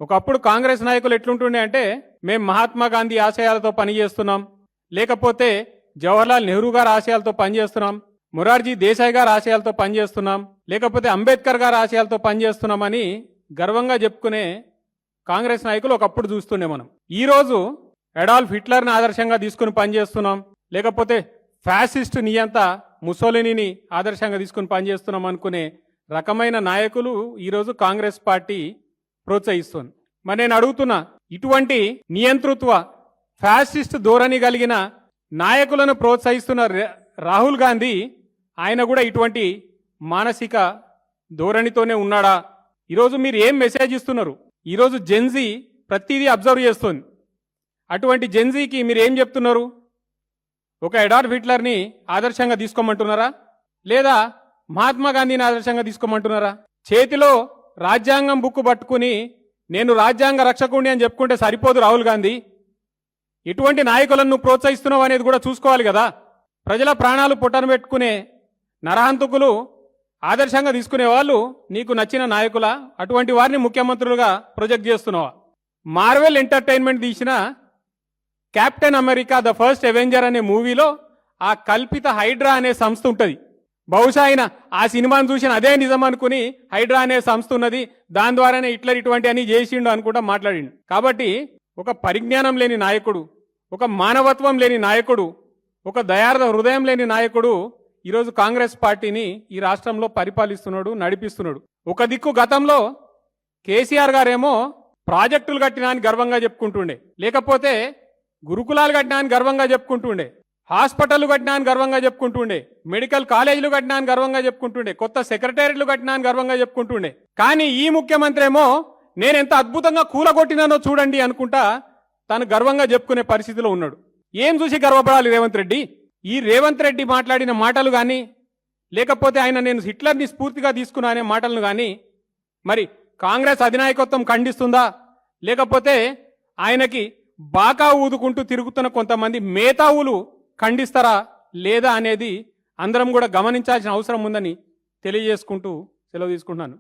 ఒకప్పుడు కాంగ్రెస్ నాయకులు ఎట్లుంటుండే అంటే మేము మహాత్మా గాంధీ ఆశయాలతో పనిచేస్తున్నాం, లేకపోతే జవహర్లాల్ నెహ్రూ గారి ఆశయాలతో పనిచేస్తున్నాం, మొరార్జీ దేశాయ్ గారి ఆశయాలతో పనిచేస్తున్నాం, లేకపోతే అంబేద్కర్ గారి ఆశయాలతో పనిచేస్తున్నామని గర్వంగా చెప్పుకునే కాంగ్రెస్ నాయకులు ఒకప్పుడు చూస్తుండే మనం. ఈరోజు అడాల్ఫ్ హిట్లర్ని ఆదర్శంగా తీసుకుని పనిచేస్తున్నాం, లేకపోతే ఫ్యాసిస్ట్ నియంత ముసోలినీని ఆదర్శంగా తీసుకుని పనిచేస్తున్నాం అనుకునే రకమైన నాయకులు ఈరోజు కాంగ్రెస్ పార్టీ ప్రోత్సహిస్తుంది. మరి నేను అడుగుతున్నా, ఇటువంటి నియంతృత్వ ఫ్యాసిస్ట్ ధోరణి కలిగిన నాయకులను ప్రోత్సహిస్తున్న రాహుల్ గాంధీ ఆయన కూడా ఇటువంటి మానసిక ధోరణితోనే ఉన్నాడా? ఈరోజు మీరు ఏం మెసేజ్ ఇస్తున్నారు? ఈరోజు జెన్జీ ప్రతిదీ అబ్జర్వ్ చేస్తుంది. అటువంటి జెన్జీకి మీరు ఏం చెప్తున్నారు? ఒక అడాల్ఫ్ హిట్లర్ని ఆదర్శంగా తీసుకోమంటున్నారా, లేదా మహాత్మా గాంధీని ఆదర్శంగా తీసుకోమంటున్నారా? చేతిలో రాజ్యాంగం బుక్ పట్టుకుని నేను రాజ్యాంగ రక్షకుడిని అని చెప్పుకుంటే సరిపోదు రాహుల్ గాంధీ. ఎటువంటి నాయకులను నువ్వు ప్రోత్సహిస్తున్నావు అనేది కూడా చూసుకోవాలి కదా. ప్రజల ప్రాణాలు పొట్టను పెట్టుకునే నరహంతకులు ఆదర్శంగా తీసుకునే వాళ్ళు నీకు నచ్చిన నాయకుల? అటువంటి వారిని ముఖ్యమంత్రులుగా ప్రొజెక్ట్ చేస్తున్నావా? మార్వెల్ ఎంటర్టైన్మెంట్ తీసిన captain America the first Avenger అనే మూవీలో ఆ కల్పిత హైడ్రా అనే సంస్థ ఉంటుంది. బహుశా ఆయన ఆ సినిమాను చూసిన అదే నిజం అనుకుని హైడ్రా అనే సంస్థ ఉన్నది, దాని ద్వారానే హిట్లర్ ఇటువంటి అని చేసిండు అనుకుంటా మాట్లాడిండు. కాబట్టి ఒక పరిజ్ఞానం లేని నాయకుడు, ఒక మానవత్వం లేని నాయకుడు, ఒక దయార్థ హృదయం లేని నాయకుడు ఈరోజు కాంగ్రెస్ పార్టీని ఈ రాష్ట్రంలో పరిపాలిస్తున్నాడు, నడిపిస్తున్నాడు. ఒక దిక్కు గతంలో కేసీఆర్ గారేమో ప్రాజెక్టులు కట్టినా అని గర్వంగా చెప్పుకుంటుండే, లేకపోతే గురుకులాలు కట్టినా అని గర్వంగా చెప్పుకుంటుండే, హాస్పిటల్ కట్టినా అని గర్వంగా చెప్పుకుంటుండే, మెడికల్ కాలేజీలు కట్టినా అని గర్వంగా చెప్పుకుంటుండే, కొత్త సెక్రటేరియట్లు కట్టినా అని గర్వంగా చెప్పుకుంటుండే. కానీ ఈ ముఖ్యమంత్రి ఏమో నేను ఎంత అద్భుతంగా కూలగొట్టినానో చూడండి అనుకుంటా తను గర్వంగా చెప్పుకునే పరిస్థితిలో ఉన్నాడు. ఏం చూసి గర్వపడాలి రేవంత్ రెడ్డి? ఈ రేవంత్ రెడ్డి మాట్లాడిన మాటలు కానీ, లేకపోతే ఆయన నేను హిట్లర్ని స్ఫూర్తిగా తీసుకున్నా అనే మాటలను కానీ మరి కాంగ్రెస్ అధినాయకత్వం ఖండిస్తుందా, లేకపోతే ఆయనకి బాకా ఊదుకుంటూ తిరుగుతున్న కొంతమంది మేధావులు ఖండిస్తారా లేదా అనేది అందరం కూడా గమనించాల్సిన అవసరం ఉందని తెలియజేసుకుంటూ సెలవు తీసుకుంటున్నాను.